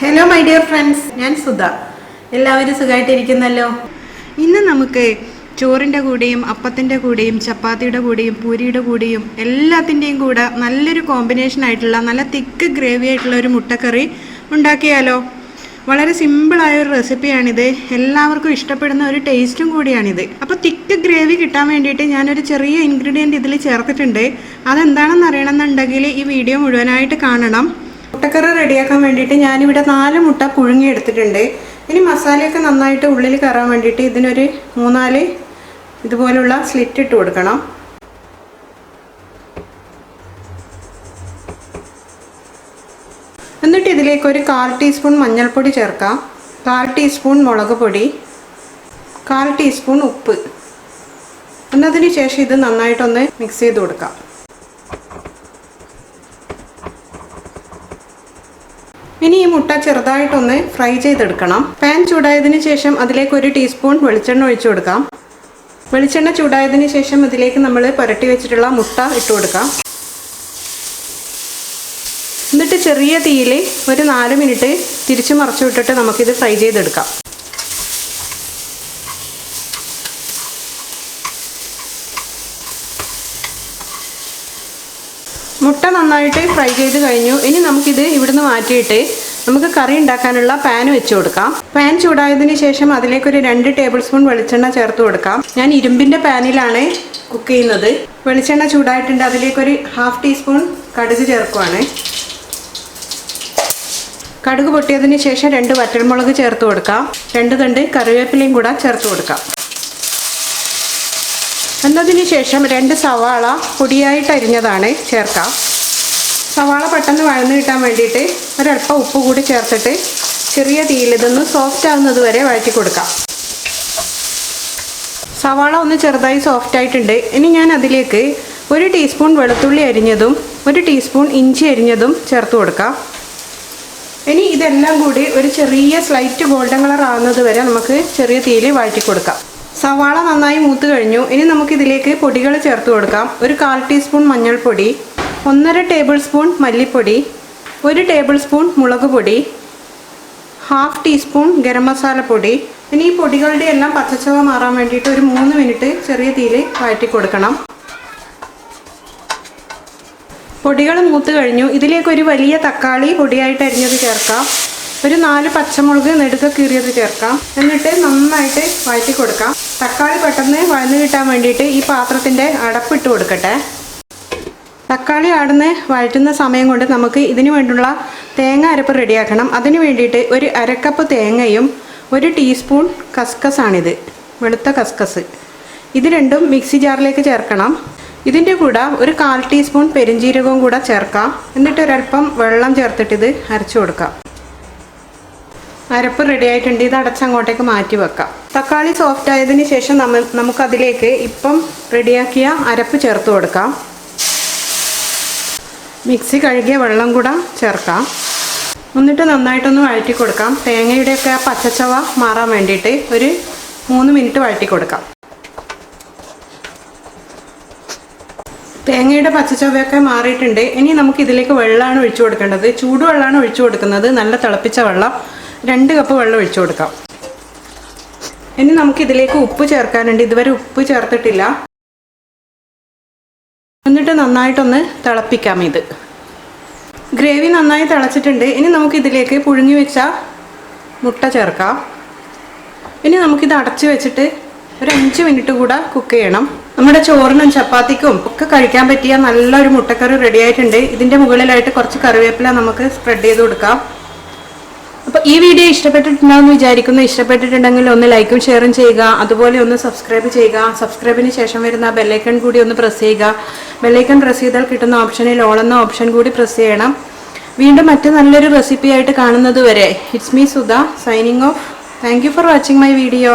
Hello my dear friends, ഞാൻ സുധ. എല്ലാവരും സുഖമായിട്ടിരിക്കുന്നല്ലോ. ഇന്ന് നമുക്ക് ചോറിൻ്റെ കൂടെയും അപ്പത്തിൻ്റെ കൂടെയും ചപ്പാത്തിയുടെ കൂടെയും പൂരിയുടെ കൂടെയും എല്ലാത്തിൻ്റെയും കൂടെ നല്ലൊരു കോമ്പിനേഷൻ ആയിട്ടുള്ള നല്ല തിക്ക് ഗ്രേവി ആയിട്ടുള്ള ഒരു മുട്ടക്കറി ഉണ്ടാക്കിയാലോ. വളരെ സിമ്പിളായൊരു റെസിപ്പിയാണിത്. എല്ലാവർക്കും ഇഷ്ടപ്പെടുന്ന ഒരു ടേസ്റ്റും കൂടിയാണിത്. അപ്പോൾ തിക്ക് ഗ്രേവി കിട്ടാൻ വേണ്ടിയിട്ട് ഞാനൊരു ചെറിയ ഇൻഗ്രീഡിയൻറ്റ് ഇതിൽ ചേർത്തിട്ടുണ്ട്. അതെന്താണെന്ന് അറിയണമെന്നുണ്ടെങ്കിൽ ഈ വീഡിയോ മുഴുവനായിട്ട് കാണണം. മുട്ടക്കറി റെഡിയാക്കാൻ വേണ്ടിയിട്ട് ഞാനിവിടെ 4 മുട്ട പുഴുങ്ങി എടുത്തിട്ടുണ്ട്. ഇനി മസാലയൊക്കെ നന്നായിട്ട് ഉള്ളിൽ കയറാൻ വേണ്ടിയിട്ട് ഇതിനൊരു 3-4 ഇതുപോലുള്ള സ്ലിറ്റ് ഇട്ട് കൊടുക്കണം. എന്നിട്ട് ഇതിലേക്ക് ഒരു 1/4 ടീസ്പൂൺ മഞ്ഞൾപ്പൊടി ചേർക്കാം, 1/4 ടീസ്പൂൺ മുളക് പൊടി, 1/4 ടീസ്പൂൺ ഉപ്പ്. എന്നതിന് ശേഷം ഇത് നന്നായിട്ടൊന്ന് മിക്സ് ചെയ്ത് കൊടുക്കാം. ഇനി ഈ മുട്ട ചെറുതായിട്ടൊന്ന് ഫ്രൈ ചെയ്തെടുക്കണം. പാൻ ചൂടായതിന് ശേഷം അതിലേക്ക് 1 ടീസ്പൂൺ വെളിച്ചെണ്ണ ഒഴിച്ചു കൊടുക്കാം. വെളിച്ചെണ്ണ ചൂടായതിന് ശേഷം അതിലേക്ക് നമ്മൾ പുരട്ടി വെച്ചിട്ടുള്ള മുട്ട ഇട്ട് കൊടുക്കാം. എന്നിട്ട് ചെറിയ തീയിൽ ഒരു 4 മിനിറ്റ് തിരിച്ചു മറിച്ചു വിട്ടിട്ട് നമുക്കിത് ഫ്രൈ ചെയ്തെടുക്കാം. മുട്ട നന്നായിട്ട് ഫ്രൈ ചെയ്ത് കഴിഞ്ഞു. ഇനി നമുക്കിത് ഇവിടുന്ന് മാറ്റിയിട്ട് നമുക്ക് കറി ഉണ്ടാക്കാനുള്ള പാൻ വെച്ച് കൊടുക്കാം. പാൻ ചൂടായതിന് ശേഷം അതിലേക്ക് ഒരു 2 ടേബിൾ സ്പൂൺ വെളിച്ചെണ്ണ ചേർത്ത് കൊടുക്കാം. ഞാൻ ഇരുമ്പിൻ്റെ പാനിലാണ് കുക്ക് ചെയ്യുന്നത്. വെളിച്ചെണ്ണ ചൂടായിട്ടുണ്ട്. അതിലേക്കൊരു 1/2 ടീസ്പൂൺ കടുക് ചേർക്കുവാണ്. കടുക് പൊട്ടിയതിന് ശേഷം 2 വറ്റൽമുളക് ചേർത്ത് കൊടുക്കാം. 2 തണ്ട് കറിവേപ്പിലയും കൂടെ ചേർത്ത് കൊടുക്കാം. എന്നതിന് ശേഷം 2 സവാള പൊടിയായിട്ട് അരിഞ്ഞതാണ് ചേർക്കാം. സവാള പെട്ടെന്ന് വഴന്ന് കിട്ടാൻ വേണ്ടിയിട്ട് ഒരല്പം ഉപ്പ് കൂടി ചേർത്തിട്ട് ചെറിയ തീയിൽ ഇതൊന്ന് സോഫ്റ്റ് ആവുന്നത് വരെ വഴറ്റി കൊടുക്കാം. സവാള ഒന്ന് ചെറുതായി സോഫ്റ്റ് ആയിട്ടുണ്ട്. ഇനി ഞാൻ അതിലേക്ക് 1 ടീസ്പൂൺ വെളുത്തുള്ളി അരിഞ്ഞതും 1 ടീസ്പൂൺ ഇഞ്ചി അരിഞ്ഞതും ചേർത്ത് കൊടുക്കാം. ഇനി ഇതെല്ലാം കൂടി ഒരു ചെറിയ സ്ലൈറ്റ് ഗോൾഡൻ കളർ ആവുന്നത് വരെ നമുക്ക് ചെറിയ തീയിൽ വഴറ്റി കൊടുക്കാം. സവാള നന്നായി മൂത്ത് കഴിഞ്ഞു. ഇനി നമുക്കിതിലേക്ക് പൊടികൾ ചേർത്ത് കൊടുക്കാം. ഒരു 1/4 ടീസ്പൂൺ മഞ്ഞൾപ്പൊടി, 1.5 ടേബിൾ സ്പൂൺ മല്ലിപ്പൊടി, 1 ടേബിൾ സ്പൂൺ മുളക് പൊടി, 1/2 ടീസ്പൂൺ ഗരം മസാല പൊടി. ഇനി ഈ പൊടികളുടെ എല്ലാം പച്ചച്ചവ മാറാൻ വേണ്ടിയിട്ട് ഒരു 3 മിനിറ്റ് ചെറിയ തീയിൽ വഴറ്റി കൊടുക്കണം. പൊടികൾ മൂത്ത് കഴിഞ്ഞു. ഇതിലേക്ക് ഒരു വലിയ തക്കാളി പൊടിയായിട്ട് അരിഞ്ഞത് ചേർക്കാം. ഒരു 4 പച്ചമുളക് നെടുക കീറിയത് ചേർക്കാം. എന്നിട്ട് നന്നായിട്ട് വഴറ്റി കൊടുക്കാം. തക്കാളി പെട്ടെന്ന് വഴന്ന് കിട്ടാൻ വേണ്ടിയിട്ട് ഈ പാത്രത്തിൻ്റെ അടപ്പിട്ട് കൊടുക്കട്ടെ. തക്കാളി ആടുന്ന് വഴറ്റുന്ന സമയം കൊണ്ട് നമുക്ക് ഇതിനു വേണ്ടിയുള്ള തേങ്ങ അരപ്പ് റെഡിയാക്കണം. അതിന് വേണ്ടിയിട്ട് ഒരു 1/2 കപ്പ് തേങ്ങയും 1 ടീസ്പൂൺ കസ്കസാണിത്, വെളുത്ത കസ്കസ്. ഇത് രണ്ടും മിക്സി ജാറിലേക്ക് ചേർക്കണം. ഇതിൻ്റെ കൂടെ ഒരു 1/4 ടീസ്പൂൺ പെരിഞ്ജീരകവും കൂടെ ചേർക്കാം. എന്നിട്ട് ഒരല്പം വെള്ളം ചേർത്തിട്ട് ഇത് അരച്ചു കൊടുക്കാം. അരപ്പ് റെഡി ആയിട്ടുണ്ട്. ഇത് അടച്ചങ്ങോട്ടേക്ക് മാറ്റി വെക്കാം. തക്കാളി സോഫ്റ്റ് ആയതിന് ശേഷം നമുക്കതിലേക്ക് ഇപ്പം റെഡിയാക്കിയ അരപ്പ് ചേർത്ത് കൊടുക്കാം. മിക്സി കഴുകിയ വെള്ളം കൂടെ ചേർക്കാം. എന്നിട്ട് നന്നായിട്ടൊന്ന് വഴറ്റി കൊടുക്കാം. തേങ്ങയുടെയൊക്കെ ആ പച്ചച്ചവ മാറാൻ വേണ്ടിയിട്ട് ഒരു 3 മിനിറ്റ് വഴറ്റി കൊടുക്കാം. തേങ്ങയുടെ പച്ചച്ചവയൊക്കെ മാറിയിട്ടുണ്ട്. ഇനി നമുക്ക് ഇതിലേക്ക് വെള്ളമാണ് ഒഴിച്ചു കൊടുക്കേണ്ടത്. ചൂടുവെള്ളമാണ് ഒഴിച്ചു കൊടുക്കുന്നത്. നല്ല തിളപ്പിച്ച വെള്ളം, 2 കപ്പ് വെള്ളം ഒഴിച്ചു കൊടുക്കാം. ഇനി നമുക്കിതിലേക്ക് ഉപ്പ് ചേർക്കാനുണ്ട്. ഇതുവരെ ഉപ്പ് ചേർത്തിട്ടില്ല. എന്നിട്ട് നന്നായിട്ടൊന്ന് തിളപ്പിക്കാം. ഇത് ഗ്രേവി നന്നായി തിളച്ചിട്ടുണ്ട്. ഇനി നമുക്കിതിലേക്ക് പുഴുങ്ങി വെച്ച മുട്ട ചേർക്കാം. ഇനി നമുക്കിത് അടച്ച് വെച്ചിട്ട് ഒരു 5 മിനിറ്റ് കൂടെ കുക്ക് ചെയ്യണം. നമ്മുടെ ചോറിനും ചപ്പാത്തിക്കും ഒക്കെ കഴിക്കാൻ പറ്റിയ നല്ലൊരു മുട്ടക്കറി റെഡി ആയിട്ടുണ്ട്. ഇതിൻ്റെ മുകളിലായിട്ട് കുറച്ച് കറിവേപ്പില നമുക്ക് സ്പ്രെഡ് ചെയ്ത് കൊടുക്കാം. അപ്പോൾ ഈ വീഡിയോ ഇഷ്ടപ്പെട്ടിട്ടുണ്ടാവുമെന്ന് വിചാരിക്കുന്നു. ഇഷ്ടപ്പെട്ടിട്ടുണ്ടെങ്കിൽ ഒന്ന് ലൈക്കും ഷെയറും ചെയ്യുക. അതുപോലെ ഒന്ന് സബ്സ്ക്രൈബ് ചെയ്യുക. സബ്സ്ക്രൈബിന് ശേഷം വരുന്ന ബെല്ലൈക്കൺ കൂടി ഒന്ന് പ്രസ് ചെയ്യുക. ബെല്ലൈക്കൺ പ്രസ് ചെയ്താൽ കിട്ടുന്ന ഓപ്ഷനിൽ ഓൾ എന്ന ഓപ്ഷൻ കൂടി പ്രസ് ചെയ്യണം. വീണ്ടും മറ്റു നല്ലൊരു റെസിപ്പി ആയിട്ട് കാണുന്നത് വരെ it's me Sudha signing off. Thank you for watching my video.